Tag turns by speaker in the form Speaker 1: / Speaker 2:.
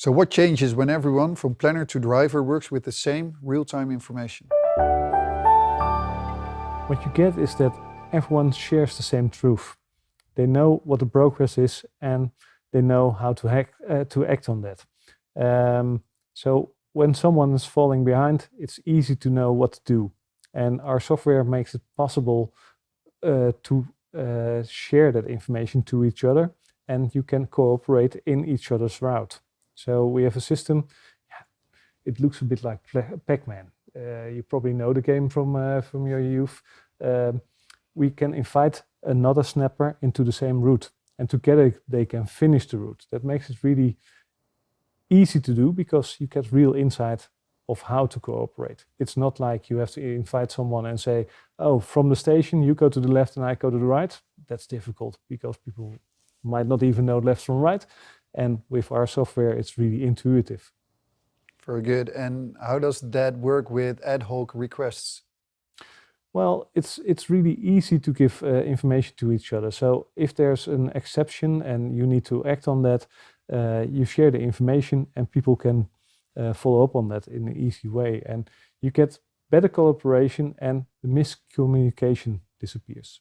Speaker 1: So what changes when everyone from planner to driver works with the same real-time information?
Speaker 2: What you get is that everyone shares the same truth. They know what the progress is and they know how to act on that. So when someone is falling behind, it's easy to know what to do. And our software makes it possible to share that information to each other, and you can cooperate in each other's route. So we have a system, it looks a bit like Pac-Man. You probably know the game from your youth. We can invite another snapper into the same route, and together they can finish the route. That makes it really easy to do because you get real insight of how to cooperate. It's not like you have to invite someone and say, oh, from the station you go to the left and I go to the right. That's difficult because people might not even know left from right. And with our software, it's really intuitive.
Speaker 1: Very good. And how does that work with ad hoc requests?
Speaker 2: Well, it's really easy to give information to each other. So if there's an exception and you need to act on that, you share the information and people can follow up on that in an easy way. And you get better cooperation and the miscommunication disappears.